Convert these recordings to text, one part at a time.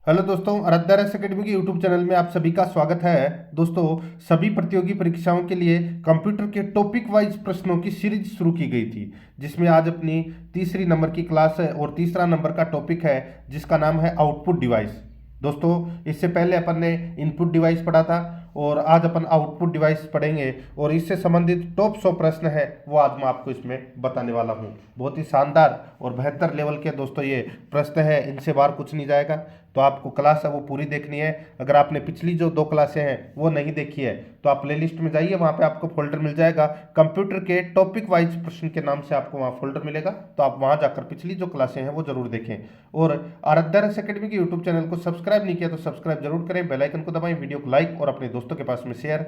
Hello दोस्तों, आराध्या रस academy के यूट्यूब चैनल में आप सभी का स्वागत है। दोस्तों, सभी प्रतियोगी परीक्षाओं के लिए कंप्यूटर के टॉपिक वाइज प्रश्नों की सीरीज शुरू की गई थी, जिसमें आज अपनी तीसरी नंबर की क्लास है और तीसरा नंबर का टॉपिक है जिसका नाम है आउटपुट डिवाइस। दोस्तों, इससे पहले अपन ने इनपुट डिवाइस पढ़ा था और आज अपन आउटपुट डिवाइस पढ़ेंगे और इससे संबंधित टॉप 100 प्रश्न है वो आज मैं आपको इसमें बताने वाला हूँ। बहुत ही शानदार और बेहतर लेवल के दोस्तों ये प्रश्न है, इनसे बाहर कुछ नहीं जाएगा। तो आपको क्लास है वो पूरी देखनी है। अगर आपने पिछली जो 2 क्लासें हैं वो नहीं देखी है तो आप प्लेलिस्ट में जाइए, वहाँ पे आपको फोल्डर मिल जाएगा कंप्यूटर के टॉपिक वाइज प्रश्न के नाम से, आपको वहाँ फोल्डर मिलेगा। तो आप वहाँ जाकर पिछली जो क्लासें हैं वो जरूर देखें। और आराध्या रस अकेडमी के यूट्यूब चैनल को सब्सक्राइब नहीं किया तो सब्सक्राइब जरूर करें, बेल आइकन को दबाएं, वीडियो को लाइक और अपने दोस्तों के पास में शेयर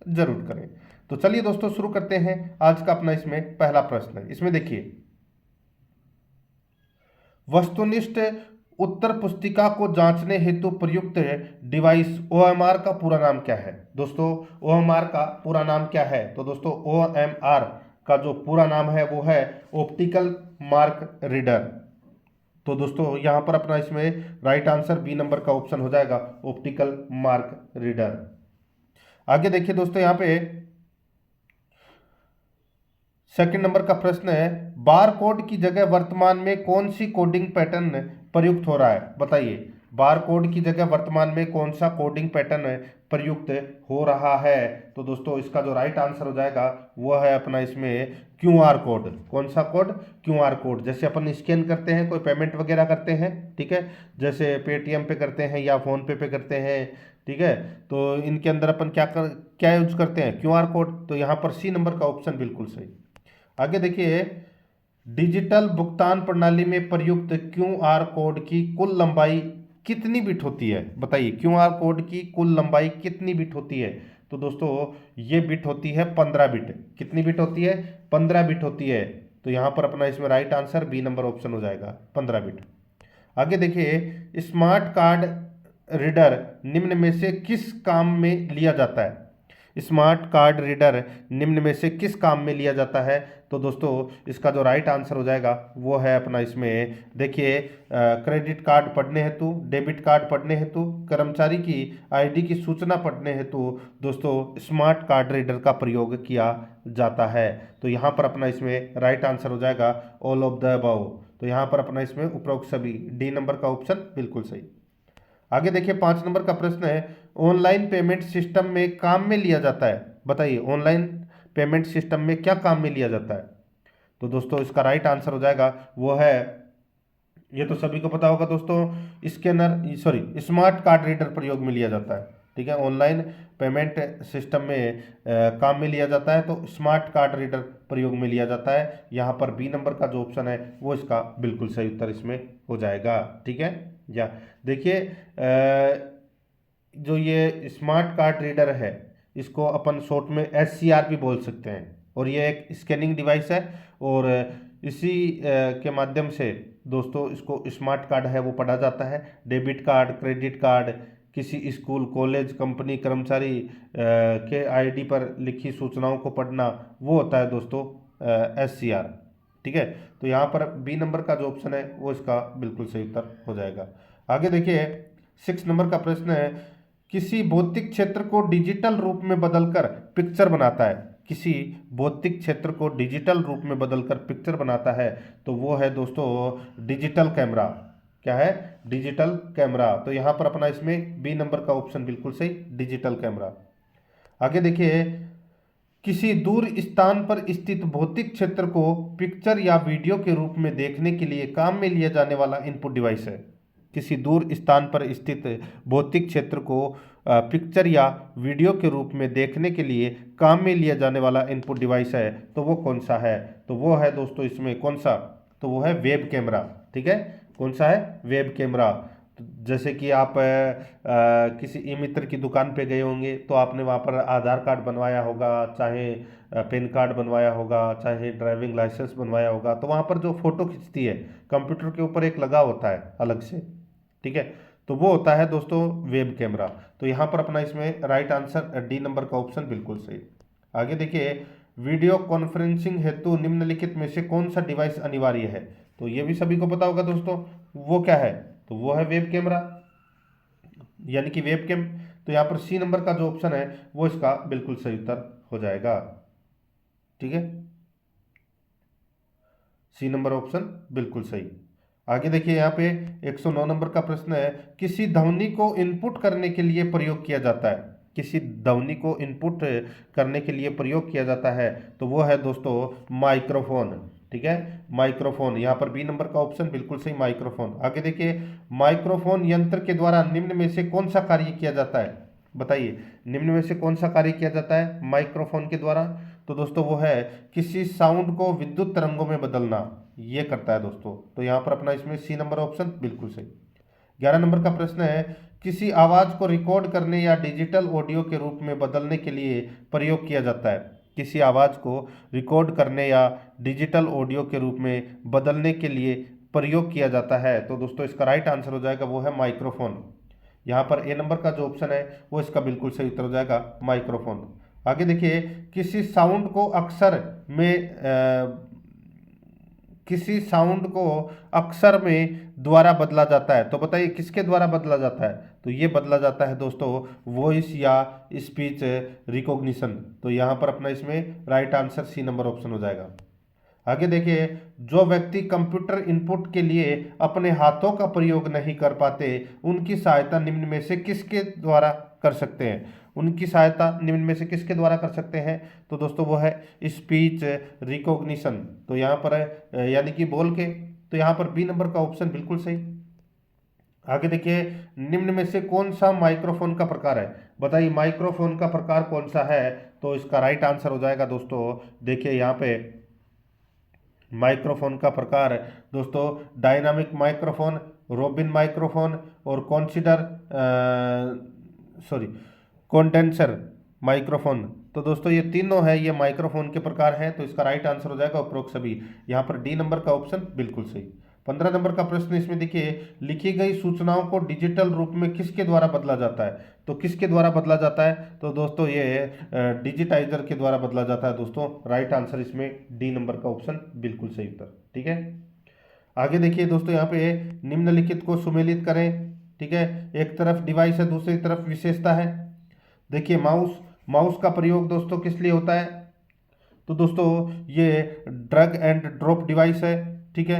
जरूर करें। तो चलिए दोस्तों शुरू करते हैं आज का अपना इसमें पहला प्रश्न। इसमें देखिए, वस्तुनिष्ठ उत्तर पुस्तिका को जांचने हेतु प्रयुक्त डिवाइस ओएमआर का पूरा नाम क्या है। दोस्तों, ओएमआर का पूरा नाम क्या है? तो दोस्तों, ओएमआर का जो पूरा नाम है वो है ऑप्टिकल मार्क रीडर। तो दोस्तों यहाँ पर अपना इसमें राइट आंसर बी नंबर का ऑप्शन हो जाएगा, ऑप्टिकल मार्क रीडर। आगे देखिए दोस्तों, यहाँ पे सेकंड नंबर का प्रश्न है, बार कोड की जगह वर्तमान में कौन सी कोडिंग पैटर्न प्रयुक्त हो रहा है? बताइए, बार कोड की जगह वर्तमान में कौन सा कोडिंग पैटर्न प्रयुक्त हो रहा है? तो दोस्तों इसका जो राइट आंसर हो जाएगा वो है अपना इसमें क्यू आर कोड। कौन सा कोड? Q R code. जैसे अपन स्कैन करते हैं, कोई पेमेंट वगैरह करते हैं, ठीक है, जैसे पेटीएम पे करते हैं या फोन पे करते हैं, ठीक है, तो इनके अंदर अपन क्या यूज करते हैं? Q R code. तो यहाँ पर सी नंबर का ऑप्शन बिल्कुल सही। आगे देखिए, डिजिटल भुगतान प्रणाली में प्रयुक्त क्यूआर कोड की कुल लंबाई कितनी बिट होती है? बताइए, क्यूआर कोड की कुल लंबाई कितनी बिट होती है? तो दोस्तों ये बिट होती है 15 बिट। कितनी बिट होती है? 15 बिट होती है। तो यहां पर अपना इसमें right answer B number option हो जाएगा, 15 बिट। आगे देखिए, स्मार्ट कार्ड रीडर निम्न में से किस काम में लिया जाता है? स्मार्ट कार्ड रीडर निम्न में से किस काम में लिया जाता है? तो दोस्तों इसका जो राइट आंसर हो जाएगा वो है अपना इसमें देखिए, क्रेडिट कार्ड पढ़ने हेतु, डेबिट कार्ड पढ़ने हेतु, कर्मचारी की आईडी की सूचना पढ़ने हेतु दोस्तों स्मार्ट कार्ड रीडर का प्रयोग किया जाता है। तो यहाँ पर अपना इसमें राइट आंसर हो जाएगा ऑल ऑफ द अबव। तो यहाँ पर अपना इसमें उपरोक्त सभी, डी नंबर का ऑप्शन बिल्कुल सही। आगे देखिए, 5 नंबर का प्रश्न है, ऑनलाइन पेमेंट सिस्टम में काम में लिया जाता है। बताइए, ऑनलाइन पेमेंट सिस्टम में क्या काम में लिया जाता है? तो दोस्तों इसका राइट आंसर हो जाएगा वो है, ये तो सभी को पता होगा दोस्तों, scanner, sorry, smart card reader प्रयोग में लिया जाता है। ठीक है, ऑनलाइन पेमेंट सिस्टम में काम में लिया जाता है तो स्मार्ट कार्ड रीडर प्रयोग में लिया जाता है। यहाँ पर बी नंबर का जो ऑप्शन है वो इसका बिल्कुल सही उत्तर इसमें हो जाएगा। ठीक है, या देखिए, जो ये स्मार्ट कार्ड रीडर है इसको अपन शॉर्ट में SCR भी बोल सकते हैं, और ये एक स्कैनिंग डिवाइस है और इसी के माध्यम से दोस्तों इसको स्मार्ट कार्ड है वो पढ़ा जाता है। डेबिट कार्ड, क्रेडिट कार्ड, किसी स्कूल, कॉलेज, कंपनी, कर्मचारी के आईडी पर लिखी सूचनाओं को पढ़ना, वो होता है दोस्तों SCR। ठीक है, तो यहाँ पर बी नंबर का जो ऑप्शन है वो इसका बिल्कुल सही उत्तर हो जाएगा। आगे देखिए, 6 नंबर का प्रश्न है, किसी भौतिक क्षेत्र को डिजिटल रूप में बदलकर पिक्चर बनाता है। किसी भौतिक क्षेत्र को डिजिटल रूप में बदलकर पिक्चर बनाता है तो वो है दोस्तों डिजिटल कैमरा। क्या है? Digital camera. तो यहाँ पर अपना इसमें बी नंबर का ऑप्शन बिल्कुल सही, डिजिटल कैमरा। आगे देखिए, किसी दूर स्थान पर स्थित भौतिक क्षेत्र को पिक्चर या वीडियो के रूप में देखने के लिए काम में लिया जाने वाला इनपुट डिवाइस है। किसी दूर स्थान पर स्थित भौतिक क्षेत्र को पिक्चर या वीडियो के रूप में देखने के लिए काम में लिया जाने वाला इनपुट डिवाइस है तो वो कौन सा है? तो वो है दोस्तों इसमें कौन सा? तो वो है वेब कैमरा। ठीक है, कौन सा है? Web camera. तो जैसे कि आप किसी ई मित्र की दुकान पे गए होंगे तो आपने वहाँ पर आधार कार्ड बनवाया होगा, चाहे पैन कार्ड बनवाया होगा, चाहे ड्राइविंग लाइसेंस बनवाया होगा, तो वहाँ पर जो फोटो खिंचती है कंप्यूटर के ऊपर एक लगा होता है अलग से, ठीक है, तो वो होता है दोस्तों वेब कैमरा। तो यहाँ पर अपना इसमें राइट आंसर डी नंबर का ऑप्शन बिल्कुल सही। आगे देखिए, वीडियो कॉन्फ्रेंसिंग हेतु निम्नलिखित में से कौन सा डिवाइस अनिवार्य है? तो ये भी सभी को पता होगा दोस्तों, वो क्या है? तो वो है वेब कैमरा। यानी कि वेब कैम। तो यहाँ पर सी नंबर का जो ऑप्शन है वो इसका बिल्कुल सही उत्तर हो जाएगा। ठीक है, सी नंबर ऑप्शन बिल्कुल सही। आगे देखिए यहाँ पे 109 नंबर का प्रश्न है, किसी ध्वनि को इनपुट करने के लिए प्रयोग किया जाता है। किसी ध्वनि को इनपुट करने के लिए प्रयोग किया जाता है तो वो है दोस्तों माइक्रोफोन। ठीक है, माइक्रोफोन। यहाँ पर बी नंबर का ऑप्शन बिल्कुल सही, माइक्रोफोन। आगे देखिए, माइक्रोफोन यंत्र के द्वारा निम्न में से कौन सा कार्य किया जाता है, बताइए। निम्न में से कौन सा कार्य किया जाता है माइक्रोफोन के द्वारा? तो दोस्तों वो है किसी साउंड को विद्युत तरंगों में बदलना, ये करता है दोस्तों। तो यहाँ पर अपना इसमें सी नंबर ऑप्शन बिल्कुल सही। 11 नंबर का प्रश्न है, किसी आवाज को रिकॉर्ड करने या डिजिटल ऑडियो के रूप में बदलने के लिए प्रयोग किया जाता है। किसी आवाज को रिकॉर्ड करने या डिजिटल ऑडियो के रूप में बदलने के लिए प्रयोग किया जाता है तो दोस्तों इसका राइट आंसर हो जाएगा वो है माइक्रोफोन। यहाँ पर ए नंबर का जो ऑप्शन है वो इसका बिल्कुल सही उत्तर हो जाएगा, माइक्रोफोन। आगे देखिए, किसी साउंड को अक्षर में किसी साउंड को अक्षर में द्वारा बदला जाता है तो बताइए किसके द्वारा बदला जाता है? तो ये बदला जाता है दोस्तों वॉइस या स्पीच रिकॉग्निशन। तो यहाँ पर अपना इसमें right answer C number option हो जाएगा। आगे देखिए, जो व्यक्ति कंप्यूटर इनपुट के लिए अपने हाथों का प्रयोग नहीं कर पाते उनकी सहायता निम्न में से किसके द्वारा कर सकते हैं? उनकी सहायता निम्न में से किसके द्वारा कर सकते हैं? तो दोस्तों वो है स्पीच रिकॉग्निशन। तो यहाँ पर यानी कि बोल के। तो यहाँ पर बी नंबर का ऑप्शन बिल्कुल सही। आगे देखिए, निम्न में से कौन सा माइक्रोफोन का प्रकार है, बताइए माइक्रोफोन का प्रकार कौन सा है? तो इसका राइट आंसर हो जाएगा दोस्तों, देखिए यहाँ पे माइक्रोफोन का प्रकार दोस्तों डायनामिक माइक्रोफोन, रोबिन माइक्रोफोन और कॉन्सिडर सॉरी कंडेंसर माइक्रोफोन। तो दोस्तों ये तीनों है, ये माइक्रोफोन के प्रकार हैं। तो इसका राइट आंसर हो जाएगा उपरोक्त सभी। यहाँ पर डी नंबर का ऑप्शन बिल्कुल सही। 15 नंबर का प्रश्न इसमें देखिए, लिखी गई सूचनाओं को डिजिटल रूप में किसके द्वारा बदला जाता है? तो किसके द्वारा बदला जाता है? तो दोस्तों ये डिजिटाइजर के द्वारा बदला जाता है दोस्तों। राइट आंसर इसमें डी नंबर का ऑप्शन बिल्कुल सही उत्तर। ठीक है, आगे देखिए दोस्तों, यहाँ पे निम्नलिखित को सुमेलित करें। ठीक है, एक तरफ डिवाइस है, दूसरी तरफ विशेषता है। देखिए माउस, माउस का प्रयोग दोस्तों किस लिए होता है? तो दोस्तों ये ड्रैग एंड ड्रॉप डिवाइस है। ठीक है,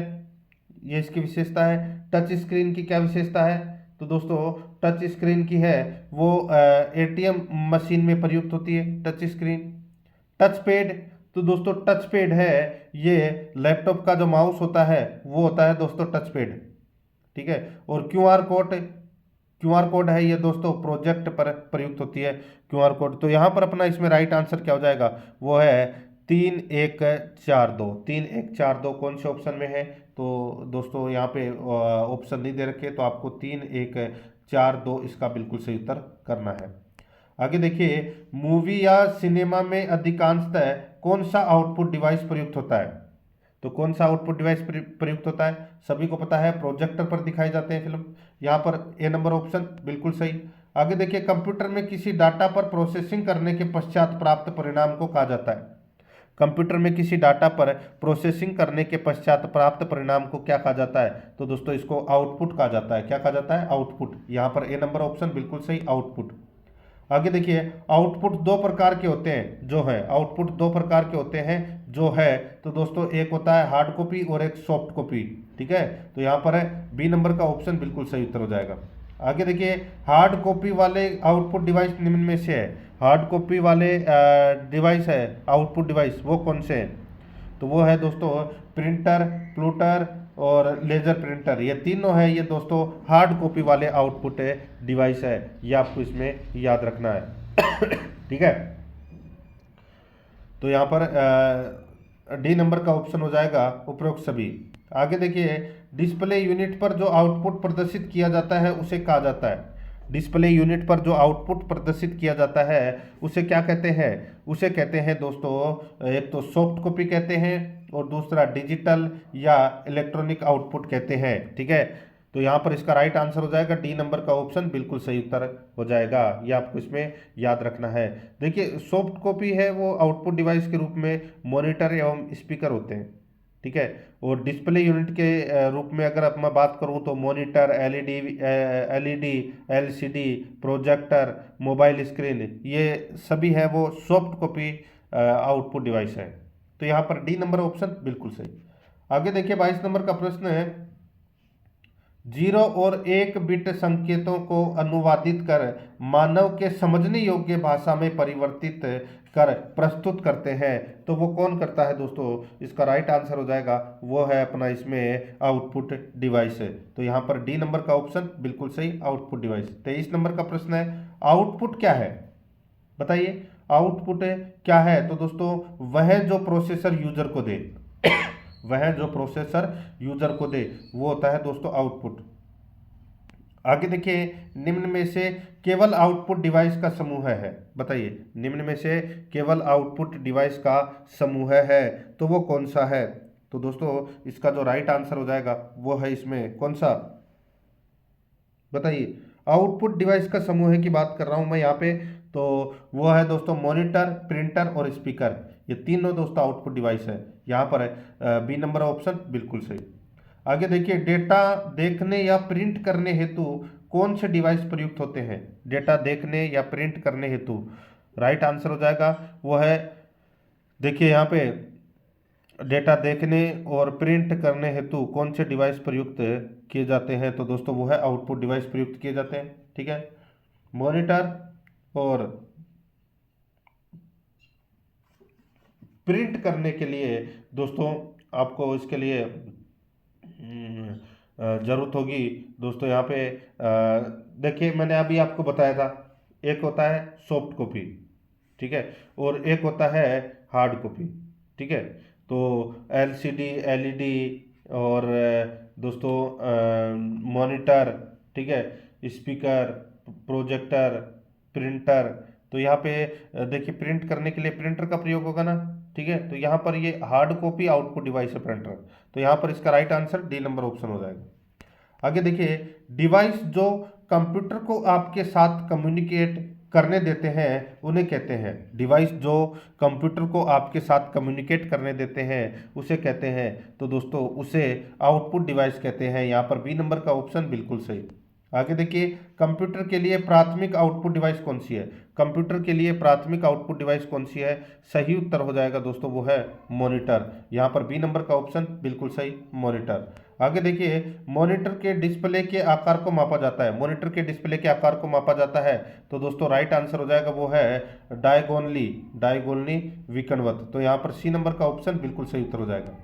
ये इसकी विशेषता है। टच स्क्रीन की क्या विशेषता है? तो दोस्तों टच स्क्रीन की है वो एटीएम मशीन में प्रयुक्त होती है टच स्क्रीन। टच पैड, तो दोस्तों टच पैड है ये लैपटॉप का जो माउस होता है वो होता है दोस्तों टच पैड। ठीक है, और क्यूआर कोड, क्यूआर कोड है ये दोस्तों प्रोजेक्ट पर प्रयुक्त होती है क्यूआर कोड। तो यहाँ पर अपना इसमें राइट आंसर क्या हो जाएगा? वो है 3142। 3142 कौन से ऑप्शन में है? तो दोस्तों यहाँ पे ऑप्शन नहीं दे रखे, तो आपको 3142 इसका बिल्कुल सही उत्तर करना है। आगे देखिए, मूवी या सिनेमा में अधिकांशतः कौन सा आउटपुट डिवाइस प्रयुक्त होता है? तो कौन सा आउटपुट डिवाइस प्रयुक्त होता है? सभी को पता है प्रोजेक्टर पर दिखाई जाते हैं फिल्म। यहाँ पर ए नंबर ऑप्शन बिल्कुल सही। आगे देखिए, कंप्यूटर में किसी डाटा पर प्रोसेसिंग करने के पश्चात प्राप्त परिणाम को कहा जाता है। कंप्यूटर में किसी डाटा पर प्रोसेसिंग करने के पश्चात प्राप्त परिणाम को क्या कहा जाता है? तो दोस्तों इसको आउटपुट कहा जाता है। क्या कहा जाता है? आउटपुट। यहाँ पर ए नंबर ऑप्शन बिल्कुल सही, आउटपुट। आगे देखिए, आउटपुट दो प्रकार के होते हैं जो है, आउटपुट दो प्रकार के होते हैं जो है। तो दोस्तों एक होता है हार्ड कॉपी और एक सॉफ्ट कॉपी। ठीक है, तो यहाँ पर है बी नंबर का ऑप्शन बिल्कुल सही उत्तर हो जाएगा। आगे देखिए, हार्ड कॉपी वाले आउटपुट डिवाइस निम्न में से है। हार्ड कॉपी वाले डिवाइस है आउटपुट डिवाइस वो कौन से हैं? तो वो है दोस्तों प्रिंटर, प्लूटर और लेजर प्रिंटर। ये तीनों है ये दोस्तों हार्ड कॉपी वाले आउटपुट डिवाइस है, ये आपको इसमें याद रखना है। ठीक है, तो यहाँ पर डी नंबर का ऑप्शन हो जाएगा उपरोक्त सभी। आगे देखिए, डिस्प्ले यूनिट पर जो आउटपुट प्रदर्शित किया जाता है उसे कहा जाता है। डिस्प्ले यूनिट पर जो आउटपुट प्रदर्शित किया जाता है उसे क्या कहते हैं? उसे कहते हैं दोस्तों, एक तो सॉफ्ट कॉपी कहते हैं और दूसरा डिजिटल या इलेक्ट्रॉनिक आउटपुट कहते हैं। ठीक है, तो यहाँ पर इसका राइट आंसर हो जाएगा डी नंबर का ऑप्शन बिल्कुल सही उत्तर हो जाएगा। ये आपको इसमें याद रखना है। देखिए सॉफ्ट कॉपी है वो आउटपुट डिवाइस के रूप में मॉनिटर एवं स्पीकर होते हैं। ठीक है। और डिस्प्ले यूनिट के रूप में अगर अब मैं बात करूं तो monitor, LED, LCD, projector, mobile screen, ये सभी है वो सॉफ्ट कॉपी आउटपुट डिवाइस है। तो यहाँ पर डी नंबर ऑप्शन बिल्कुल सही। आगे देखिए 22 नंबर का प्रश्न है, 0 और 1 बिट संकेतों को अनुवादित कर मानव के समझने योग्य भाषा में परिवर्तित कर प्रस्तुत करते हैं, तो वो कौन करता है दोस्तों? इसका राइट आंसर हो जाएगा वो है अपना इसमें आउटपुट डिवाइस है। तो यहाँ पर डी नंबर का ऑप्शन बिल्कुल सही, आउटपुट डिवाइस। 23 नंबर का प्रश्न है, आउटपुट क्या है? बताइए आउटपुट क्या है? तो दोस्तों वह जो प्रोसेसर यूजर को दे वह जो प्रोसेसर यूजर को दे वो होता है दोस्तों आउटपुट। आगे देखिए, निम्न में से केवल आउटपुट डिवाइस का समूह है। बताइए निम्न में से केवल आउटपुट डिवाइस का समूह है तो वो कौन सा है? तो दोस्तों इसका जो राइट आंसर हो जाएगा वो है इसमें कौन सा? बताइए, आउटपुट डिवाइस का समूह की बात कर रहा हूं मैं यहाँ पे, तो वो है दोस्तों मॉनिटर, प्रिंटर और स्पीकर। ये तीनों दोस्तों आउटपुट डिवाइस है। यहाँ पर बी नंबर ऑप्शन बिल्कुल सही। आगे देखिए, डेटा देखने या प्रिंट करने हेतु कौन से डिवाइस प्रयुक्त होते हैं? डेटा देखने या प्रिंट करने हेतु राइट आंसर हो जाएगा वो है, देखिए यहाँ पे डेटा देखने और प्रिंट करने हेतु कौन से डिवाइस प्रयुक्त किए जाते हैं? तो दोस्तों वो है आउटपुट डिवाइस प्रयुक्त किए जाते हैं। ठीक है, मॉनिटर और प्रिंट करने के लिए दोस्तों आपको इसके लिए जरूरत होगी दोस्तों यहाँ पे देखिए मैंने अभी आपको बताया था, एक होता है सॉफ्ट कॉपी, ठीक है, और एक होता है हार्ड कॉपी। ठीक है, तो एलसीडी, एलईडी और दोस्तों मॉनिटर, ठीक है, स्पीकर, प्रोजेक्टर, प्रिंटर। तो यहाँ पे देखिए प्रिंट करने के लिए प्रिंटर का प्रयोग होगा ना। ठीक है, तो यहाँ पर ये हार्ड कॉपी आउटपुट डिवाइस है प्रिंटर। तो यहाँ पर इसका right answer D number option हो जाएगा। आगे देखिए, डिवाइस जो कंप्यूटर को आपके साथ कम्युनिकेट करने देते हैं उन्हें कहते हैं। डिवाइस जो कंप्यूटर को आपके साथ कम्युनिकेट करने देते हैं उसे कहते हैं, तो दोस्तों उसे आउटपुट डिवाइस कहते हैं। यहाँ पर बी नंबर का ऑप्शन बिल्कुल सही। आगे देखिए, कंप्यूटर के लिए प्राथमिक आउटपुट डिवाइस कौन सी है? कंप्यूटर के लिए प्राथमिक आउटपुट डिवाइस कौन सी है? सही उत्तर हो जाएगा दोस्तों वो है मॉनिटर। यहाँ पर बी नंबर का ऑप्शन बिल्कुल सही, मॉनिटर। आगे देखिए, मॉनिटर के डिस्प्ले के आकार को मापा जाता है। मॉनिटर के डिस्प्ले के आकार को मापा जाता है, तो दोस्तों राइट आंसर हो जाएगा वो है डायगोनली, डायगोनली विकर्णवत। तो यहाँ पर सी नंबर का ऑप्शन बिल्कुल सही उत्तर हो जाएगा।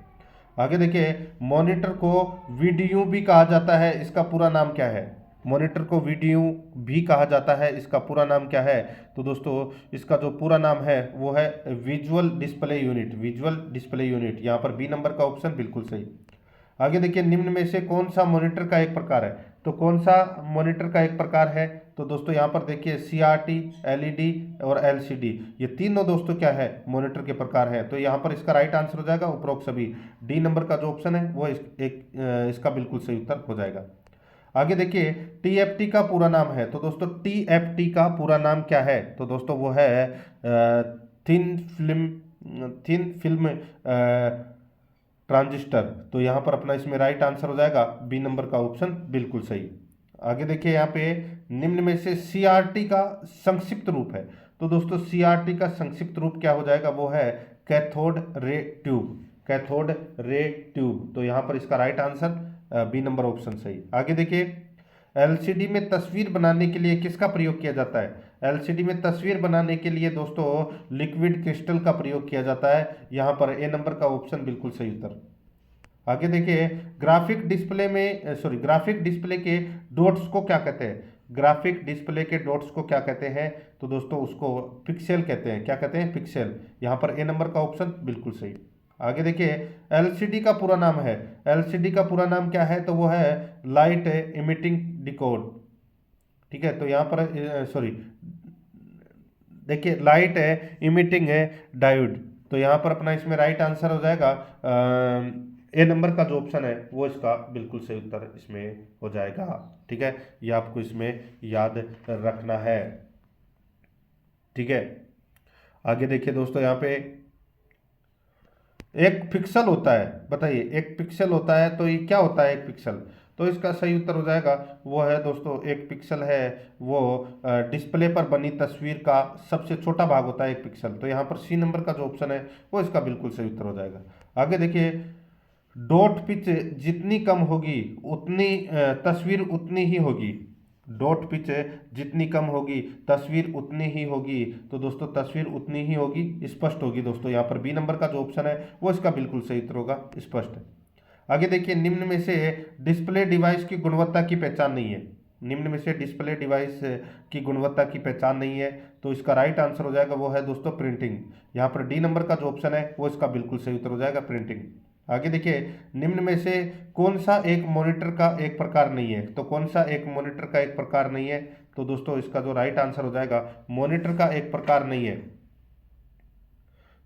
आगे देखिए, मॉनिटर को वीडीयू भी कहा जाता है, इसका पूरा नाम क्या है? मॉनिटर को वीडीयू भी कहा जाता है, इसका पूरा नाम क्या है? तो दोस्तों इसका जो पूरा नाम है वो है visual display unit, visual display unit. यहाँ पर बी नंबर का ऑप्शन बिल्कुल सही। आगे देखिए, निम्न में से कौन सा मॉनिटर का एक प्रकार है? तो कौन सा मॉनिटर का एक प्रकार है? तो दोस्तों यहाँ पर देखिए सीआरटी, एलईडी और एलसीडी, ये तीनों दोस्तों क्या है? मॉनिटर के प्रकार हैं। तो यहाँ पर इसका राइट आंसर हो जाएगा उपरोक्त सभी। डी नंबर का जो ऑप्शन है वो इसका बिल्कुल सही उत्तर हो जाएगा। आगे देखिए, टीएफटी का पूरा नाम है, तो दोस्तों टीएफटी का पूरा नाम क्या है? तो दोस्तों वो है थिन फिल्म ट्रांजिस्टर। तो यहाँ पर अपना इसमें राइट आंसर हो जाएगा बी नंबर का ऑप्शन बिल्कुल सही। आगे देखिए, यहाँ पे निम्न में से सीआरटी का संक्षिप्त रूप है, तो दोस्तों सीआरटी का संक्षिप्त रूप क्या हो जाएगा? वो है cathode ray tube, cathode ray tube. तो यहाँ पर इसका right answer B number option सही। आगे देखिए, एलसीडी में तस्वीर बनाने के लिए किसका प्रयोग किया जाता है? एलसीडी में तस्वीर बनाने के लिए दोस्तों लिक्विड क्रिस्टल का प्रयोग किया जाता है। यहाँ पर ए नंबर का ऑप्शन बिल्कुल सही उत्तर। आगे देखिए, ग्राफिक डिस्प्ले के डॉट्स को क्या कहते हैं? ग्राफिक डिस्प्ले के डॉट्स को क्या कहते हैं? तो दोस्तों उसको पिक्सेल कहते हैं। क्या कहते हैं? पिक्सेल। यहाँ पर ए नंबर का ऑप्शन बिल्कुल सही। आगे देखिए, एलसीडी का पूरा नाम है, एलसीडी का पूरा नाम क्या है? तो वो है लाइट इमिटिंग डिकोड। ठीक है, तो यहाँ पर देखिए लाइट इमिटिंग डायोड। तो यहाँ पर अपना इसमें राइट आंसर हो जाएगा ए नंबर का जो ऑप्शन है वो इसका बिल्कुल सही उत्तर इसमें हो जाएगा। ठीक है, ये आपको इसमें याद रखना है। ठीक है, आगे देखिए दोस्तों, यहाँ पे एक पिक्सल होता है, बताइए एक पिक्सल होता है तो ये क्या होता है एक पिक्सल? तो इसका सही उत्तर हो जाएगा वो है दोस्तों, एक पिक्सल है वो डिस्प्ले पर बनी तस्वीर का सबसे छोटा भाग होता है एक पिक्सल। तो यहाँ पर सी नंबर का जो ऑप्शन है वो इसका बिल्कुल सही उत्तर हो जाएगा। आगे देखिए, डॉट पिच जितनी कम होगी उतनी तस्वीर उतनी ही होगी। डॉट पिच जितनी कम होगी तस्वीर उतनी ही होगी। तो दोस्तों तस्वीर उतनी ही होगी, स्पष्ट होगी दोस्तों। यहाँ पर बी नंबर का जो ऑप्शन है वो इसका बिल्कुल सही उत्तर होगा, स्पष्ट। आगे देखिए, निम्न में से डिस्प्ले डिवाइस की गुणवत्ता की पहचान नहीं है। निम्न में से डिस्प्ले डिवाइस की गुणवत्ता की पहचान नहीं है, तो इसका राइट आंसर हो जाएगा वो है दोस्तों प्रिंटिंग। यहाँ पर डी नंबर का जो ऑप्शन है वो इसका बिल्कुल सही उत्तर हो जाएगा, प्रिंटिंग। आगे देखिए, निम्न में से कौन सा एक मॉनिटर का एक प्रकार नहीं है? तो कौन सा एक मॉनिटर का एक प्रकार नहीं है? तो दोस्तों इसका जो राइट आंसर हो जाएगा मॉनिटर का एक प्रकार नहीं है,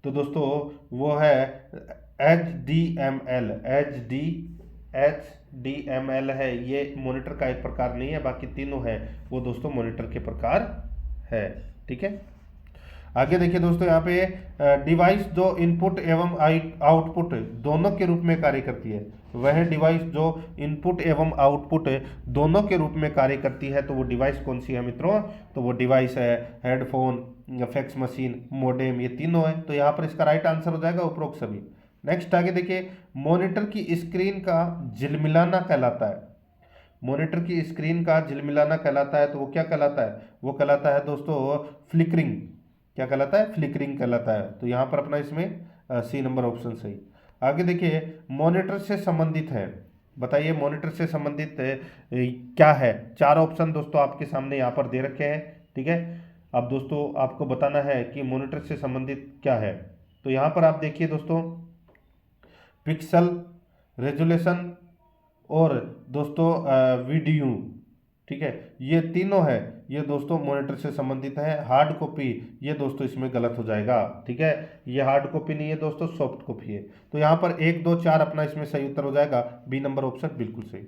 तो दोस्तों वो है HDML। HDML है, ये मॉनिटर का एक प्रकार नहीं है, बाकी तीनों है वो दोस्तों मॉनिटर के प्रकार है। ठीक है, आगे देखिए दोस्तों, यहाँ पे डिवाइस जो इनपुट एवं आउटपुट दोनों के रूप में कार्य करती है, वह डिवाइस जो इनपुट एवं आउटपुट दोनों के रूप में कार्य करती है, तो वो डिवाइस कौन सी है मित्रों? तो वो डिवाइस है हेडफोन, फैक्स मशीन, मोडेम, ये तीनों है। तो यहाँ पर इसका राइट आंसर हो जाएगा उपरोक्त सभी। नेक्स्ट आगे देखिए, मॉनिटर की स्क्रीन का झिलमिलाना कहलाता है। मॉनिटर की स्क्रीन का झिलमिलाना कहलाता है, तो वो क्या कहलाता है? वो कहलाता है दोस्तों फ्लिकरिंग। क्या कहलाता है? फ्लिकरिंग कहलाता है। तो यहाँ पर अपना इसमें सी नंबर ऑप्शन सही। आगे देखिए, मॉनिटर से संबंधित है, बताइए मॉनिटर से संबंधित क्या है? चार ऑप्शन दोस्तों आपके सामने यहाँ पर दे रखे हैं। ठीक है, अब दोस्तों आपको बताना है कि मॉनिटर से संबंधित क्या है। तो यहाँ पर आप देखिए दोस्तों, पिक्सल, रेजोल्यूशन और दोस्तों वीडियो। ठीक है, ये तीनों है, ये दोस्तों मॉनिटर से संबंधित है। हार्ड कॉपी, ये दोस्तों इसमें गलत हो जाएगा। ठीक है, ये हार्ड कॉपी नहीं है दोस्तों, सॉफ्ट कॉपी है। तो यहाँ पर 1 2 4 अपना इसमें सही उत्तर हो जाएगा, बी नंबर ऑप्शन बिल्कुल सही।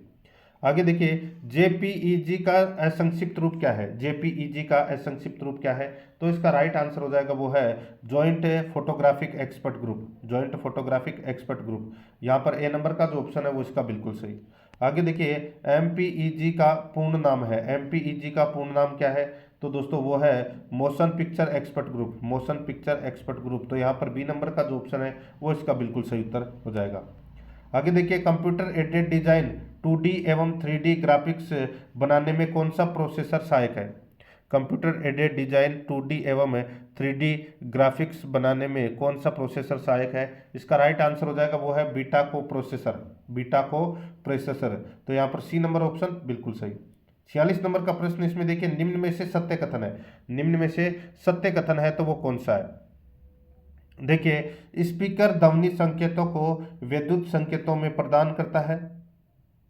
आगे देखिए, जेपीईजी का असंक्षिप्त रूप क्या है? जेपीईजी का असंक्षिप्त रूप क्या है? तो इसका राइट आंसर हो जाएगा वो है joint photographic expert group. Joint photographic expert group, यहाँ पर ए नंबर का जो ऑप्शन है वो इसका बिल्कुल सही। आगे देखिए, एमपीईजी का पूर्ण नाम है। एमपीईजी का पूर्ण नाम क्या है? तो दोस्तों वो है motion picture expert group. Motion picture expert group, तो यहाँ पर बी नंबर का जो ऑप्शन है वो इसका बिल्कुल सही उत्तर हो जाएगा। आगे देखिए, कंप्यूटर एडेड डिजाइन 2D एवं 3D ग्राफिक्स बनाने में कौन सा प्रोसेसर सहायक है? कंप्यूटर एडेड डिजाइन 2D एवं 3D ग्राफिक्स बनाने में कौन सा प्रोसेसर सहायक है? इसका राइट आंसर हो जाएगा वो है बीटा को प्रोसेसर। बीटा को प्रोसेसर, तो यहाँ पर सी नंबर ऑप्शन बिल्कुल सही। 46 नंबर का प्रश्न इसमें देखिए, निम्न में से सत्य कथन है। निम्न में से सत्य कथन है तो वो कौन सा है? देखिए, स्पीकर ध्वनि संकेतों को विद्युत संकेतों में प्रदान करता है,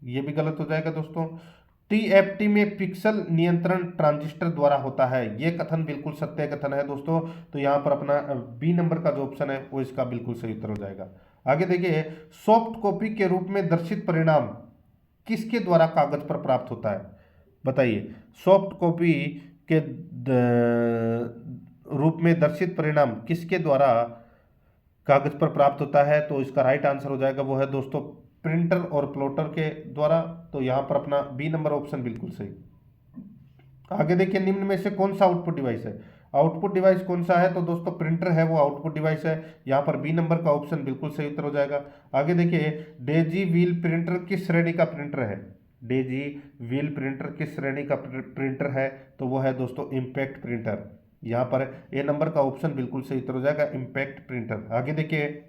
ये भी गलत हो जाएगा दोस्तों। टीएफटी में पिक्सल नियंत्रण ट्रांजिस्टर द्वारा होता है, ये कथन बिल्कुल सत्य कथन है दोस्तों। तो यहाँ पर अपना बी नंबर का जो ऑप्शन है वो इसका बिल्कुल सही उत्तर हो जाएगा। आगे देखिए, सॉफ्ट कॉपी के रूप में दर्शित परिणाम किसके द्वारा कागज पर प्राप्त होता है? बताइए, सॉफ्ट कॉपी के रूप में दर्शित परिणाम किसके द्वारा कागज पर प्राप्त होता है? तो इसका राइट आंसर हो जाएगा वो है दोस्तों प्रिंटर और प्लॉटर के द्वारा। तो यहाँ पर अपना बी नंबर ऑप्शन बिल्कुल सही। आगे देखिए, निम्न में से कौन सा आउटपुट डिवाइस है? आउटपुट डिवाइस कौन सा है? तो दोस्तों प्रिंटर है, वो आउटपुट डिवाइस है। यहाँ पर बी नंबर का ऑप्शन बिल्कुल सही उत्तर हो जाएगा। आगे देखिए, डेजी व्हील प्रिंटर किस श्रेणी का प्रिंटर है? डेजी व्हील प्रिंटर किस श्रेणी का प्रिंटर है? तो वो है दोस्तों इम्पैक्ट प्रिंटर। यहाँ पर ए नंबर का ऑप्शन बिल्कुल सही उत्तर हो जाएगा, इम्पैक्ट प्रिंटर। आगे देखिए,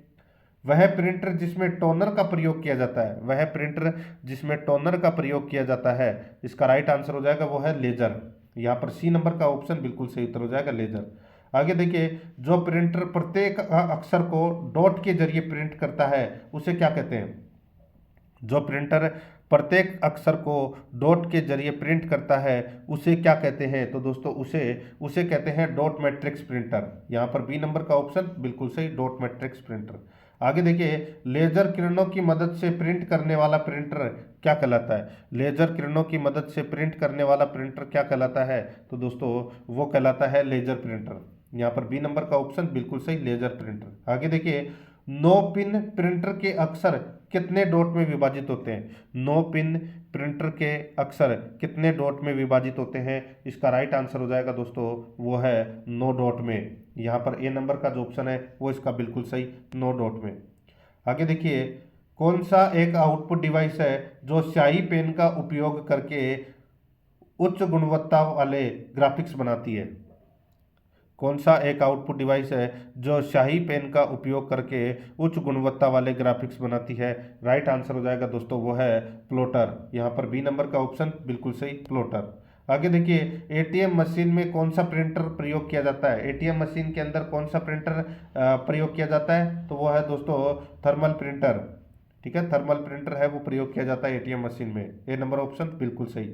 वह प्रिंटर जिसमें टोनर का प्रयोग किया जाता है। वह प्रिंटर जिसमें टोनर का प्रयोग किया जाता है, इसका राइट आंसर हो जाएगा वो है लेजर। यहाँ पर सी नंबर का ऑप्शन बिल्कुल सही उत्तर हो जाएगा, लेजर। आगे देखिए, जो प्रिंटर प्रत्येक अक्षर को डॉट के जरिए प्रिंट करता है उसे क्या कहते हैं? जो प्रिंटर प्रत्येक अक्षर को डॉट के जरिए प्रिंट करता है उसे क्या कहते हैं? तो दोस्तों उसे उसे कहते हैं डॉट मैट्रिक्स प्रिंटर। यहाँ पर बी नंबर का ऑप्शन बिल्कुल सही, डॉट मैट्रिक्स प्रिंटर। आगे देखिए, लेजर किरणों की मदद से प्रिंट करने वाला प्रिंटर क्या कहलाता है? लेजर किरणों की मदद से प्रिंट करने वाला प्रिंटर क्या कहलाता है? तो दोस्तों वो कहलाता है लेजर प्रिंटर। यहाँ पर बी नंबर का ऑप्शन बिल्कुल सही, लेजर प्रिंटर। आगे देखिए, नो पिन प्रिंटर के अक्षर कितने डॉट में विभाजित होते हैं? नो पिन प्रिंटर के अक्षर कितने डॉट में विभाजित होते हैं? इसका राइट आंसर हो जाएगा दोस्तों वो है 9 डॉट में। यहाँ पर ए नंबर का जो ऑप्शन है वो इसका बिल्कुल सही 9 डॉट में। आगे देखिए, कौन सा एक आउटपुट डिवाइस है जो स्याही पेन का उपयोग करके उच्च गुणवत्ता वाले ग्राफिक्स बनाती है? कौन सा एक आउटपुट डिवाइस है जो स्याही पेन का उपयोग करके उच्च गुणवत्ता वाले ग्राफिक्स बनाती है? राइट आंसर हो जाएगा दोस्तों वो है प्लॉटर। यहाँ पर बी नंबर का ऑप्शन बिल्कुल सही, प्लॉटर। आगे देखिए, एटीएम मशीन में कौन सा प्रिंटर प्रयोग किया जाता है? एटीएम मशीन के अंदर कौन सा प्रिंटर प्रयोग किया जाता है? तो वो है दोस्तों थर्मल प्रिंटर। ठीक है, थर्मल प्रिंटर है वो प्रयोग किया जाता है एटीएम मशीन में। ए नंबर ऑप्शन बिल्कुल सही।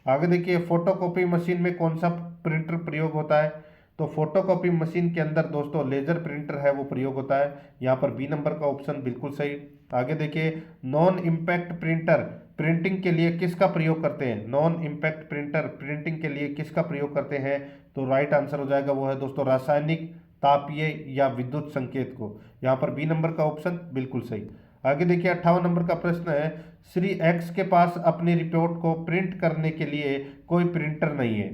आगे देखिए, फोटोकॉपी मशीन में कौन सा प्रिंटर प्रयोग होता है? तो फोटोकॉपी मशीन के अंदर दोस्तों लेजर प्रिंटर है वो प्रयोग होता है। यहाँ पर बी नंबर का ऑप्शन बिल्कुल सही। आगे देखिए, नॉन इम्पैक्ट प्रिंटर प्रिंटिंग के लिए किसका प्रयोग करते हैं? नॉन इम्पैक्ट प्रिंटर प्रिंटिंग के लिए किसका प्रयोग करते हैं? तो राइट आंसर हो जाएगा वो है दोस्तों रासायनिक, तापीय या विद्युत संकेत को। यहाँ पर बी नंबर का ऑप्शन बिल्कुल सही। आगे देखिए, 58 नंबर का प्रश्न है, श्री एक्स के पास अपनी रिपोर्ट को प्रिंट करने के लिए कोई प्रिंटर नहीं है।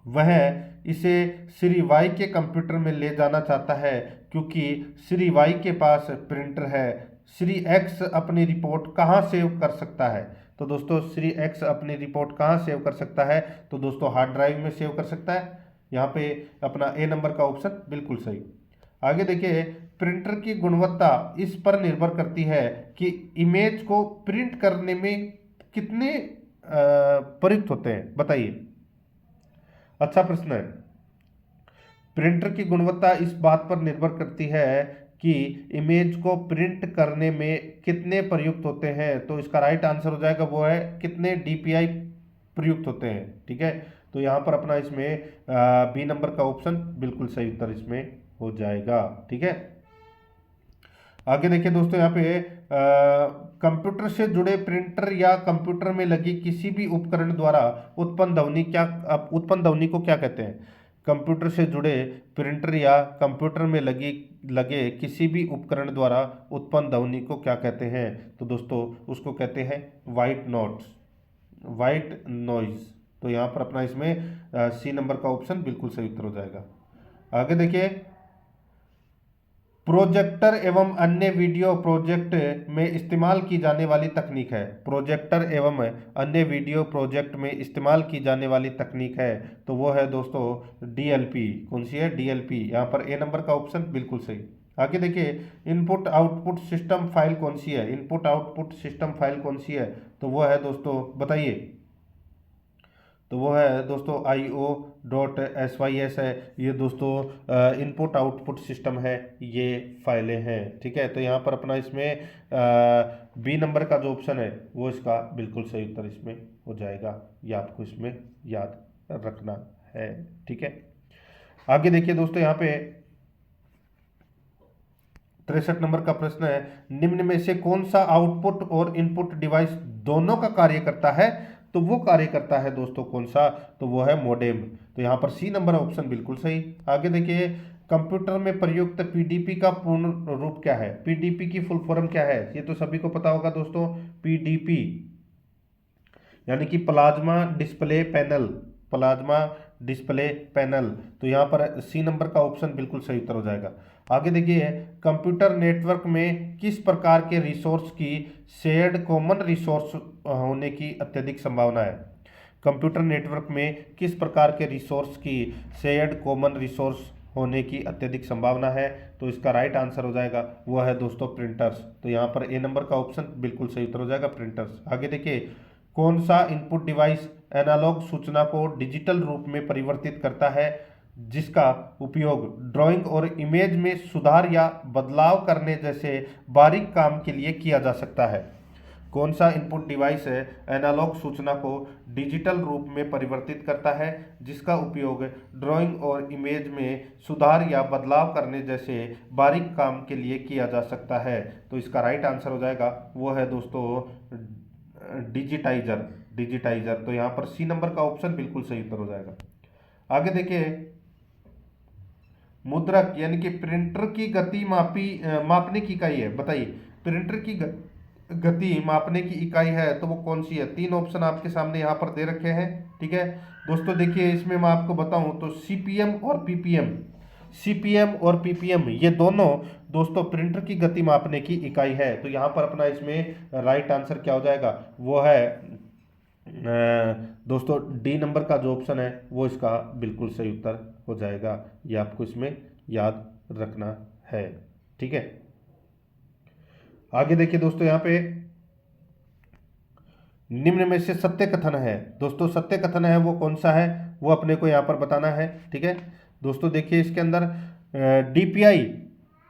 वह इसे श्री वाई के कंप्यूटर में ले जाना चाहता है क्योंकि श्री वाई के पास प्रिंटर है। श्री एक्स अपनी रिपोर्ट कहाँ सेव कर सकता है? तो दोस्तों श्री एक्स अपनी रिपोर्ट कहाँ सेव कर सकता है? तो दोस्तों हार्ड ड्राइव में सेव कर सकता है। यहाँ पे अपना ए नंबर का ऑप्शन बिल्कुल सही। आगे देखिए, प्रिंटर की गुणवत्ता इस पर निर्भर करती है कि इमेज को प्रिंट करने में कितने प्रयुक्त होते हैं, बताइए। अच्छा प्रश्न है। प्रिंटर की गुणवत्ता इस बात पर निर्भर करती है कि इमेज को प्रिंट करने में कितने प्रयुक्त होते हैं। तो इसका राइट आंसर हो जाएगा वो है कितने डीपीआई प्रयुक्त होते हैं। ठीक है, तो यहाँ पर अपना इसमें बी नंबर का ऑप्शन बिल्कुल सही उत्तर इसमें हो जाएगा। ठीक है, आगे देखिए दोस्तों, यहाँ पे कंप्यूटर से जुड़े प्रिंटर या कंप्यूटर में लगी किसी भी उपकरण द्वारा उत्पन्न ध्वनि को क्या कहते हैं? कंप्यूटर से जुड़े प्रिंटर या कंप्यूटर में लगे किसी भी उपकरण द्वारा उत्पन्न ध्वनि को क्या कहते हैं? तो दोस्तों उसको कहते हैं वाइट नॉइज। तो यहाँ पर अपना इसमें सी नंबर का ऑप्शन बिल्कुल सही उत्तर हो जाएगा। आगे देखिए, प्रोजेक्टर एवं अन्य वीडियो प्रोजेक्ट में इस्तेमाल की जाने वाली तकनीक है। प्रोजेक्टर एवं अन्य वीडियो प्रोजेक्ट में इस्तेमाल की जाने वाली तकनीक है तो वो है दोस्तों डीएलपी। कौन सी है? डीएलपी। यहाँ पर ए नंबर का ऑप्शन बिल्कुल सही। आगे देखिए, इनपुट आउटपुट सिस्टम फाइल कौन सी है? इनपुट आउटपुट सिस्टम फाइल कौन सी है? तो वो है दोस्तों, बताइए। तो वो है दोस्तों IO.SYS है। ये दोस्तों इनपुट आउटपुट सिस्टम है, ये फाइलें हैं। ठीक है, तो यहाँ पर अपना इसमें बी नंबर का जो ऑप्शन है वो इसका बिल्कुल सही उत्तर इसमें हो जाएगा। ये आपको इसमें याद रखना है। ठीक है, आगे देखिए दोस्तों, यहाँ पे 63 नंबर का प्रश्न है, निम्न में से कौन सा आउटपुट और इनपुट डिवाइस दोनों का कार्य करता है? तो वो कार्य करता है दोस्तों कौन सा? तो वो है मोडेम। तो यहाँ पर सी नंबर ऑप्शन बिल्कुल सही। आगे देखिए, कंप्यूटर में प्रयुक्त पीडीपी का पूर्ण रूप क्या है? पीडीपी की फुल फॉर्म क्या है? ये तो सभी को पता होगा दोस्तों। पीडीपी यानी कि plasma display panel, plasma display panel. तो यहाँ पर सी नंबर का ऑप्शन बिल्कुल सही उत्तर हो जाएगा। आगे देखिए, कंप्यूटर नेटवर्क में किस प्रकार के रिसोर्स की शेयर्ड कॉमन रिसोर्स होने की अत्यधिक संभावना है? कंप्यूटर नेटवर्क में किस प्रकार के रिसोर्स की शेयर्ड कॉमन रिसोर्स होने की अत्यधिक संभावना है? तो इसका राइट आंसर हो जाएगा वो है दोस्तों प्रिंटर्स। तो यहाँ पर ए नंबर का ऑप्शन बिल्कुल सही उत्तर हो जाएगा, प्रिंटर्स। आगे देखिए, कौन सा इनपुट डिवाइस एनालॉग सूचना को डिजिटल रूप में परिवर्तित करता है जिसका उपयोग ड्राइंग और इमेज में सुधार या बदलाव करने जैसे बारीक काम के लिए किया जा सकता है? कौन सा इनपुट डिवाइस है एनालॉग सूचना को डिजिटल रूप में परिवर्तित करता है जिसका उपयोग ड्राइंग और इमेज में सुधार या बदलाव करने जैसे बारीक काम के लिए किया जा सकता है? तो इसका राइट आंसर हो जाएगा वो है दोस्तों डिजिटाइजर। तो यहाँ पर सी नंबर का ऑप्शन बिल्कुल सही उत्तर हो जाएगा। आगे देखिए, मुद्रक यानी कि प्रिंटर की गति मापने की इकाई है, बताइए प्रिंटर की गति मापने की इकाई है तो वो कौन सी है। तीन ऑप्शन आपके सामने यहाँ पर दे रखे हैं, ठीक है दोस्तों। देखिए इसमें मैं आपको बताऊं तो सीपीएम और पीपीएम, सीपीएम और पीपीएम ये दोनों दोस्तों प्रिंटर की गति मापने की इकाई है। तो यहाँ पर अपना इसमें राइट आंसर क्या हो जाएगा, वो है दोस्तों डी नंबर का जो ऑप्शन है वो इसका बिल्कुल सही उत्तर हो जाएगा। ये आपको इसमें याद रखना है, ठीक है। आगे देखिए दोस्तों, यहाँ पे निम्न में से सत्य कथन है दोस्तों, सत्य कथन है वो कौन सा है वो अपने को यहाँ पर बताना है, ठीक है दोस्तों। देखिए इसके अंदर डीपीआई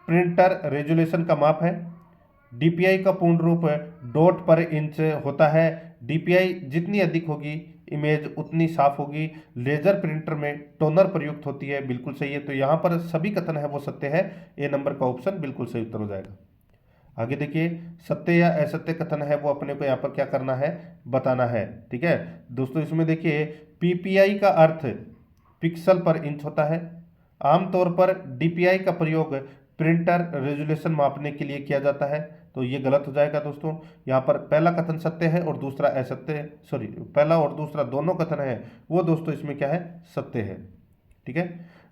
प्रिंटर रेजोल्यूशन का माप है, डीपीआई का पूर्ण रूप डॉट पर इंच होता है, डीपीआई जितनी अधिक होगी इमेज उतनी साफ होगी, लेजर प्रिंटर में टोनर प्रयुक्त होती है, बिल्कुल सही है। तो यहाँ पर सभी कथन है वो सत्य है, ए नंबर का ऑप्शन बिल्कुल सही उत्तर हो जाएगा। आगे देखिए सत्य या असत्य कथन है वो अपने को यहाँ पर क्या करना है, बताना है, ठीक है दोस्तों। इसमें देखिए पीपीआई का अर्थ पिक्सल पर इंच होता है। आमतौर पर डीपीआई का प्रयोग प्रिंटर रेजोल्यूशन मापने के लिए किया जाता है, तो ये गलत हो जाएगा दोस्तों। यहाँ पर पहला कथन सत्य है और दूसरा असत्य है, सॉरी पहला और दूसरा दोनों कथन है वो दोस्तों इसमें क्या है, सत्य है, ठीक है।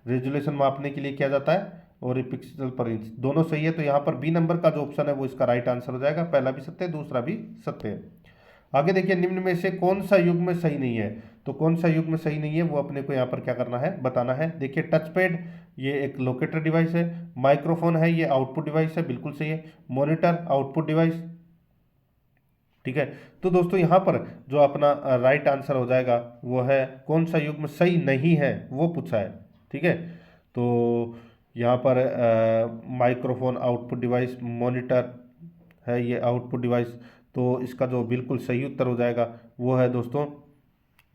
रेजोल्यूशन मापने के लिए किया जाता है और ये पिक्सल पर इंच दोनों सही है। तो यहाँ पर बी नंबर का जो ऑप्शन है वो इसका राइट आंसर हो जाएगा, पहला भी सत्य है दूसरा भी सत्य है। आगे देखिए निम्न में से कौन सा युग्म सही नहीं है, तो कौन सा युग्म सही नहीं है वो अपने को यहाँ पर क्या करना है, बताना है। देखिए टच पैड ये एक लोकेटर डिवाइस है, माइक्रोफोन है ये आउटपुट डिवाइस है, बिल्कुल सही है। मॉनिटर आउटपुट डिवाइस, ठीक है। तो दोस्तों यहाँ पर जो अपना राइट आंसर हो जाएगा वो है कौन सा युग्म सही नहीं है वो पूछा है, ठीक है। तो यहाँ पर माइक्रोफोन आउटपुट डिवाइस, मॉनिटर है ये आउटपुट डिवाइस, तो इसका जो बिल्कुल सही उत्तर हो जाएगा वो है दोस्तों,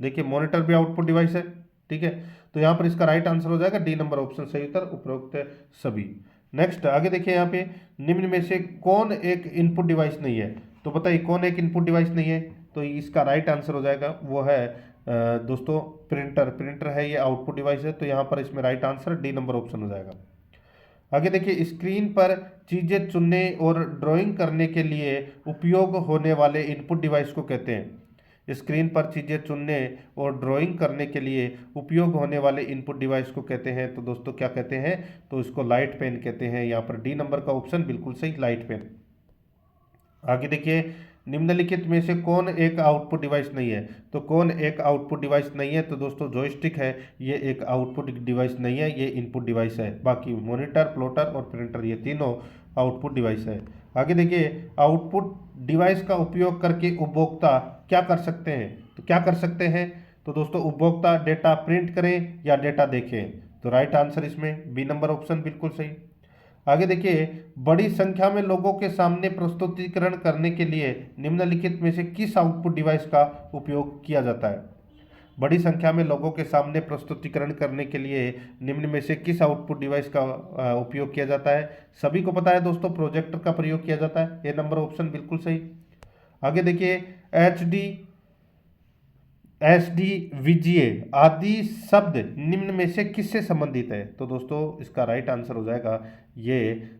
देखिए मॉनिटर भी आउटपुट डिवाइस है, ठीक है। तो यहाँ पर इसका राइट आंसर हो जाएगा डी नंबर ऑप्शन सही उत्तर उपरोक्त सभी। नेक्स्ट आगे देखिए यहाँ पे निम्न में से कौन एक इनपुट डिवाइस नहीं है, तो बताइए कौन एक इनपुट डिवाइस नहीं है। तो इसका राइट आंसर हो जाएगा वो है दोस्तों प्रिंटर, प्रिंटर है ये आउटपुट डिवाइस है, तो यहाँ पर इसमें right answer D number option हो जाएगा। आगे देखिए स्क्रीन पर चीजें चुनने और ड्राइंग करने के लिए उपयोग होने वाले इनपुट डिवाइस को कहते हैं। स्क्रीन पर चीजें चुनने और ड्राइंग करने के लिए उपयोग होने वाले इनपुट डिवाइस को कहते हैं, तो दोस्तों क्या कहते हैं, तो इसको लाइट पेन कहते हैं। यहाँ पर डी नंबर का ऑप्शन बिल्कुल सही, लाइट पेन। आगे देखिए निम्नलिखित में से कौन एक आउटपुट डिवाइस नहीं है, तो कौन एक आउटपुट डिवाइस नहीं है, तो दोस्तों जॉयस्टिक है ये एक आउटपुट डिवाइस नहीं है, ये इनपुट डिवाइस है। बाकी मॉनिटर, प्लॉटर और प्रिंटर ये तीनों आउटपुट डिवाइस है। आगे देखिए आउटपुट डिवाइस का उपयोग करके उपभोक्ता क्या कर सकते हैं, तो क्या कर सकते हैं, तो दोस्तों उपभोक्ता डेटा प्रिंट करें या डेटा देखें, तो राइट आंसर इसमें बी नंबर ऑप्शन बिल्कुल सही। आगे देखिए बड़ी संख्या में लोगों के सामने प्रस्तुतिकरण करने के लिए निम्नलिखित में से किस आउटपुट डिवाइस का उपयोग किया जाता है। बड़ी संख्या में लोगों के सामने प्रस्तुतिकरण करने के लिए निम्न में से किस आउटपुट डिवाइस का उपयोग किया जाता है। सभी को पता है दोस्तों प्रोजेक्टर का प्रयोग किया जाता है, ये नंबर ऑप्शन बिल्कुल सही। आगे देखिए H D, S D, VGA आदि शब्द निम्न में से किससे संबंधित है, तो दोस्तों इसका राइट आंसर हो जाएगा ये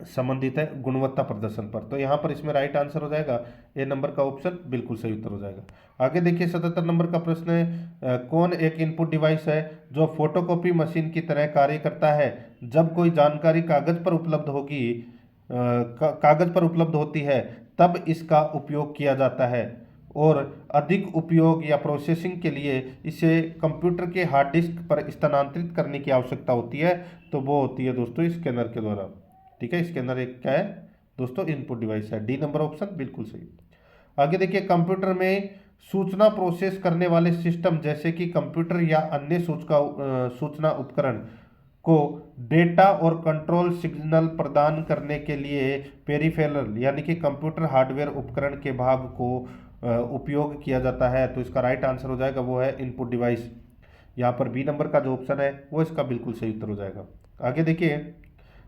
संबंधित है गुणवत्ता प्रदर्शन पर, तो यहाँ पर इसमें राइट आंसर हो जाएगा ए नंबर का ऑप्शन बिल्कुल सही उत्तर हो जाएगा। आगे देखिए 77 नंबर का प्रश्न है कौन एक इनपुट डिवाइस है जो फोटोकॉपी मशीन की तरह कार्य करता है। जब कोई जानकारी कागज पर उपलब्ध होगी कागज पर उपलब्ध होती है तब इसका उपयोग किया जाता है और अधिक उपयोग या प्रोसेसिंग के लिए इसे कंप्यूटर के हार्ड डिस्क पर स्थानांतरित करने की आवश्यकता होती है, तो वो होती है दोस्तों स्कैनर के द्वारा, ठीक है। स्कैनर एक क्या है दोस्तों इनपुट डिवाइस है, डी नंबर ऑप्शन बिल्कुल सही। आगे देखिए कंप्यूटर में सूचना प्रोसेस करने वाले सिस्टम जैसे कि कंप्यूटर या अन्य सूचना उपकरण को डेटा और कंट्रोल सिग्नल प्रदान करने के लिए पेरिफेरल यानी कि कंप्यूटर हार्डवेयर उपकरण के भाग को उपयोग किया जाता है, तो इसका राइट आंसर हो जाएगा वो है इनपुट डिवाइस। यहाँ पर बी नंबर का जो ऑप्शन है वो इसका बिल्कुल सही उत्तर हो जाएगा। आगे देखिए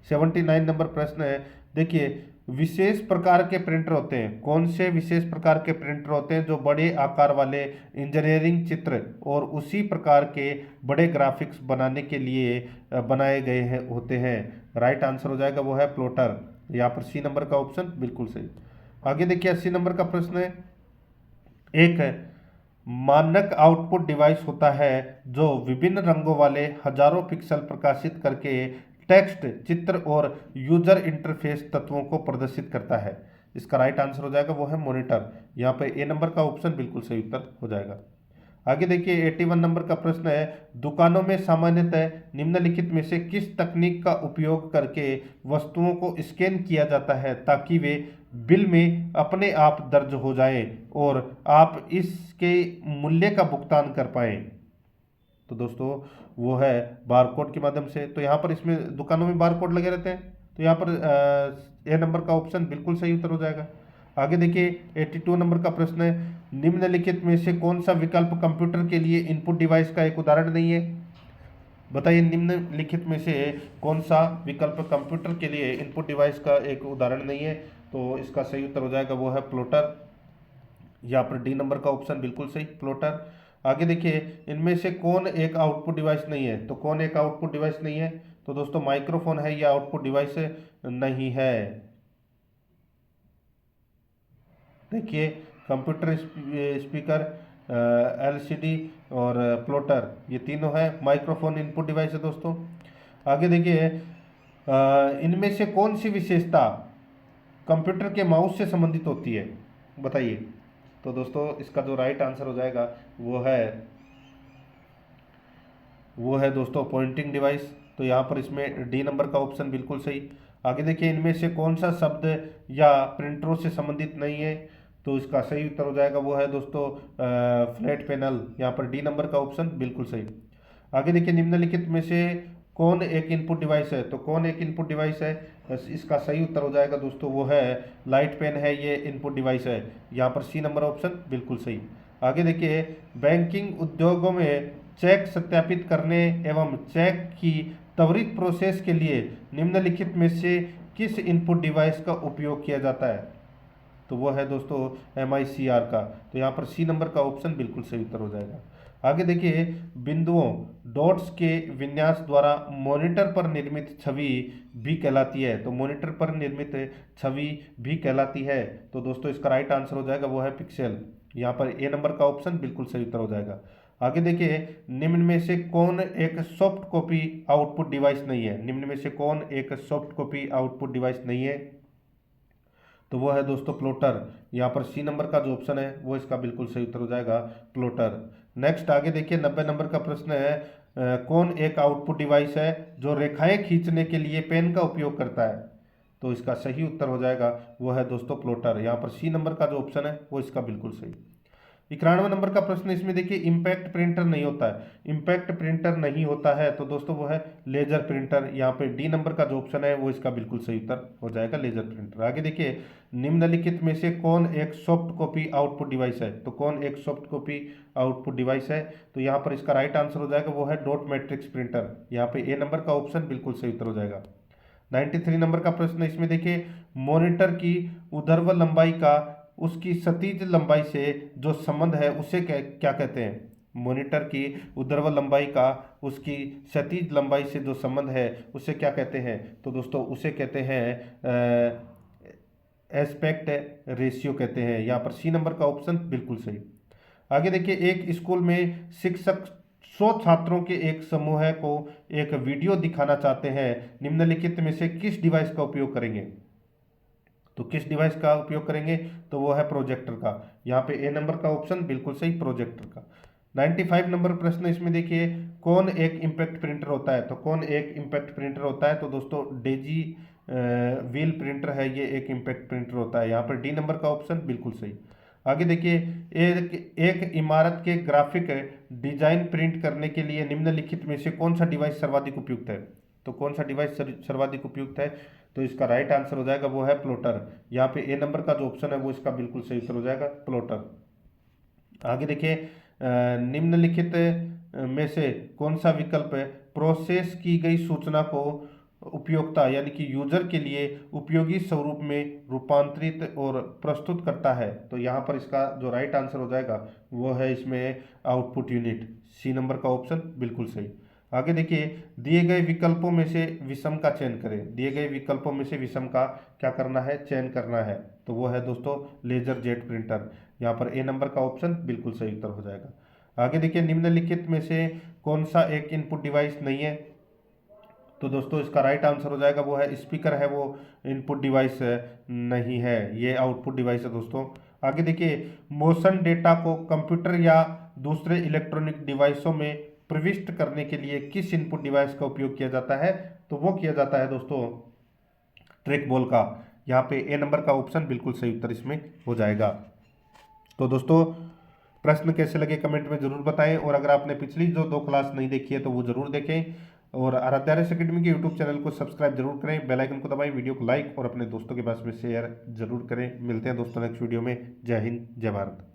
79 नंबर प्रश्न है, देखिए विशेष प्रकार के प्रिंटर होते हैं? कौन से विशेष प्रकार के प्रिंटर होते हैं जो बड़े आकार वाले इंजीनियरिंग चित्र और उसी प्रकार के बड़े ग्राफिक्स बनाने के लिए बनाए गए हैं होते हैं? राइट आंसर हो जाएगा वो है प्लॉटर। यहाँ पर सी नंबर का ऑप्शन बिल्कुल सही। आगे देखिए 80 नंबर का प्रश्न है। एक मानक आउटपुट डिवाइस होता है जो विभिन्न रंगों वाले हजारों पिक्सल प्रकाशित करके टेक्स्ट, चित्र और यूजर इंटरफेस तत्वों को प्रदर्शित करता है। इसका राइट आंसर हो जाएगा वो है मॉनिटर। यहाँ पे ए नंबर का ऑप्शन बिल्कुल सही उत्तर हो जाएगा। आगे देखिए 81 नंबर का प्रश्न है। दुकानों में सामान्यतः निम्नलिखित में से किस तकनीक का उपयोग करके वस्तुओं को स्कैन किया जाता है ताकि वे बिल में अपने आप दर्ज हो जाएं और आप इसके मूल्य का भुगतान कर पाएं? तो दोस्तों वो है बारकोड के माध्यम से। तो यहाँ पर इसमें दुकानों में बारकोड लगे रहते हैं, तो यहाँ पर ए नंबर का ऑप्शन बिल्कुल सही उत्तर हो जाएगा। आगे देखिए 82 नंबर का प्रश्न है। निम्नलिखित में से कौन सा विकल्प कंप्यूटर के लिए इनपुट डिवाइस का एक उदाहरण नहीं है? बताइए निम्नलिखित में से कौन सा विकल्प कंप्यूटर के लिए इनपुट डिवाइस का एक उदाहरण नहीं है? तो इसका सही उत्तर हो जाएगा वो है प्लॉटर। यहाँ पर डी नंबर का ऑप्शन बिल्कुल सही, प्लॉटर। आगे देखिए इनमें से कौन एक आउटपुट डिवाइस नहीं है? तो कौन एक आउटपुट डिवाइस नहीं है? तो दोस्तों माइक्रोफोन है, या आउटपुट डिवाइस नहीं है। देखिए कंप्यूटर स्पीकर, एलसीडी और प्लॉटर, ये तीनों है। माइक्रोफोन इनपुट डिवाइस है दोस्तों। आगे देखिए इनमें से कौन सी विशेषता कंप्यूटर के माउस से संबंधित होती है? बताइए। तो दोस्तों इसका जो राइट आंसर हो जाएगा वो है दोस्तों पॉइंटिंग डिवाइस। तो यहाँ पर इसमें डी नंबर का ऑप्शन बिल्कुल सही। आगे देखिए इनमें से कौन सा शब्द या प्रिंटरों से संबंधित नहीं है? तो इसका सही उत्तर हो जाएगा वो है दोस्तों फ्लैट पैनल। यहाँ पर डी नंबर का ऑप्शन बिल्कुल सही। आगे देखिए निम्नलिखित में से कौन एक इनपुट डिवाइस है? तो कौन एक इनपुट डिवाइस है? इसका सही उत्तर हो जाएगा दोस्तों वो है लाइट पेन है, ये इनपुट डिवाइस है। यहाँ पर सी नंबर ऑप्शन बिल्कुल सही। आगे देखिए बैंकिंग उद्योगों में चेक सत्यापित करने एवं चेक की त्वरित प्रोसेस के लिए निम्नलिखित में से किस इनपुट डिवाइस का उपयोग किया जाता है? तो वो है दोस्तों MICR का। तो यहाँ पर सी नंबर का ऑप्शन बिल्कुल सही उत्तर हो जाएगा। आगे देखिए बिंदुओं डॉट्स के विन्यास द्वारा मॉनिटर पर निर्मित छवि भी कहलाती है। तो मॉनिटर पर निर्मित छवि भी कहलाती है। तो दोस्तों इसका राइट आंसर हो जाएगा वो है पिक्सेल। यहाँ पर ए नंबर का ऑप्शन बिल्कुल सही उत्तर हो जाएगा। आगे देखिए निम्न में से कौन एक सॉफ्ट कॉपी आउटपुट डिवाइस नहीं है? निम्न में से कौन एक सॉफ्ट कॉपी आउटपुट डिवाइस नहीं है? तो वो है दोस्तों प्लॉटर। यहाँ पर सी नंबर का जो ऑप्शन है वो इसका बिल्कुल सही उत्तर हो जाएगा प्लॉटर। नेक्स्ट आगे देखिए 90 नंबर का प्रश्न है। कौन एक आउटपुट डिवाइस है जो रेखाएं खींचने के लिए पेन का उपयोग करता है? तो इसका सही उत्तर हो जाएगा वो है दोस्तों प्लॉटर। यहाँ पर सी नंबर का जो ऑप्शन है वो इसका बिल्कुल सही। 91 नंबर का प्रश्न इसमें देखिए इम्पैक्ट प्रिंटर नहीं होता है। इम्पैक्ट प्रिंटर नहीं होता है तो दोस्तों वो है लेजर प्रिंटर। यहाँ पे डी नंबर का जो ऑप्शन है वो इसका बिल्कुल सही उत्तर हो जाएगा लेजर प्रिंटर। आगे देखिए निम्नलिखित में से कौन एक सॉफ्ट कॉपी आउटपुट डिवाइस है? तो कौन एक सॉफ्ट कॉपी आउटपुट डिवाइस है? तो यहाँ पर इसका राइट आंसर हो जाएगा वो है डॉट मैट्रिक्स प्रिंटर। यहाँ पे ए नंबर का ऑप्शन बिल्कुल सही उत्तर हो जाएगा। 93 नंबर का प्रश्न इसमें देखिए मॉनिटर की ऊर्ध्वाधर लंबाई का उसकी क्षैतिज लंबाई से जो संबंध है उसे क्या कहते हैं? मॉनिटर की ऊर्ध्वाधर लंबाई का उसकी क्षैतिज लंबाई से जो संबंध है उसे क्या कहते हैं? तो दोस्तों उसे कहते हैं एस्पेक्ट रेशियो कहते हैं। यहाँ पर सी नंबर का ऑप्शन बिल्कुल सही। आगे देखिए एक स्कूल में शिक्षक 100 छात्रों के एक समूह को एक वीडियो दिखाना चाहते हैं। निम्नलिखित में से किस डिवाइस का उपयोग करेंगे? तो किस डिवाइस का उपयोग करेंगे? तो वो है प्रोजेक्टर का। यहाँ पे ए नंबर का ऑप्शन बिल्कुल सही, प्रोजेक्टर का। 95 नंबर प्रश्न इसमें देखिए कौन एक इम्पैक्ट प्रिंटर होता है? तो कौन एक इम्पैक्ट प्रिंटर होता है? तो दोस्तों डेजी व्हील प्रिंटर है, ये एक इम्पैक्ट प्रिंटर होता है। यहाँ पर डी नंबर का ऑप्शन बिल्कुल सही। आगे देखिए एक इमारत के ग्राफिक डिजाइन प्रिंट करने के लिए निम्नलिखित में से कौन सा डिवाइस सर्वाधिक उपयुक्त है? तो कौन सा डिवाइस सर्वाधिक उपयुक्त है? तो इसका राइट आंसर हो जाएगा वो है प्लॉटर। यहाँ पे ए नंबर का जो ऑप्शन है वो इसका बिल्कुल सही उत्तर हो जाएगा प्लॉटर। आगे देखिए निम्नलिखित में से कौन सा विकल्प है प्रोसेस की गई सूचना को उपयोक्ता यानी कि यूजर के लिए उपयोगी स्वरूप में रूपांतरित और प्रस्तुत करता है। तो यहाँ पर इसका जो राइट आंसर हो जाएगा वो है इसमें आउटपुट यूनिट, सी नंबर का ऑप्शन बिल्कुल सही। आगे देखिए, दिए गए विकल्पों में से विषम का चयन करें। दिए गए विकल्पों में से विषम का क्या करना है, चयन करना है। तो वो है दोस्तों लेजर जेट प्रिंटर। यहाँ पर ए नंबर का ऑप्शन बिल्कुल सही उत्तर हो जाएगा। आगे देखिए, निम्नलिखित में से कौन सा एक इनपुट डिवाइस नहीं है। तो दोस्तों इसका राइट आंसर हो जाएगा वो है स्पीकर है, वो इनपुट डिवाइस नहीं है, ये आउटपुट डिवाइस है दोस्तों। आगे देखिए, मोशन डेटा को कंप्यूटर या दूसरे इलेक्ट्रॉनिक डिवाइसों में प्रविष्ट करने के लिए किस इनपुट डिवाइस का उपयोग किया जाता है। तो वो किया जाता है दोस्तों ट्रैक बॉल का। यहाँ पे ए नंबर का ऑप्शन बिल्कुल सही उत्तर इसमें हो जाएगा। तो दोस्तों प्रश्न कैसे लगे कमेंट में जरूर बताएं, और अगर आपने पिछली जो 2 क्लास नहीं देखी है तो वो जरूर देखें, और आराध्या रेस एकेडमी के यूट्यूब चैनल को सब्सक्राइब जरूर करें, बेल आइकन को दबाएं, वीडियो को लाइक और अपने दोस्तों के पास में शेयर जरूर करें। मिलते हैं दोस्तों नेक्स्ट वीडियो में। जय हिंद, जय भारत।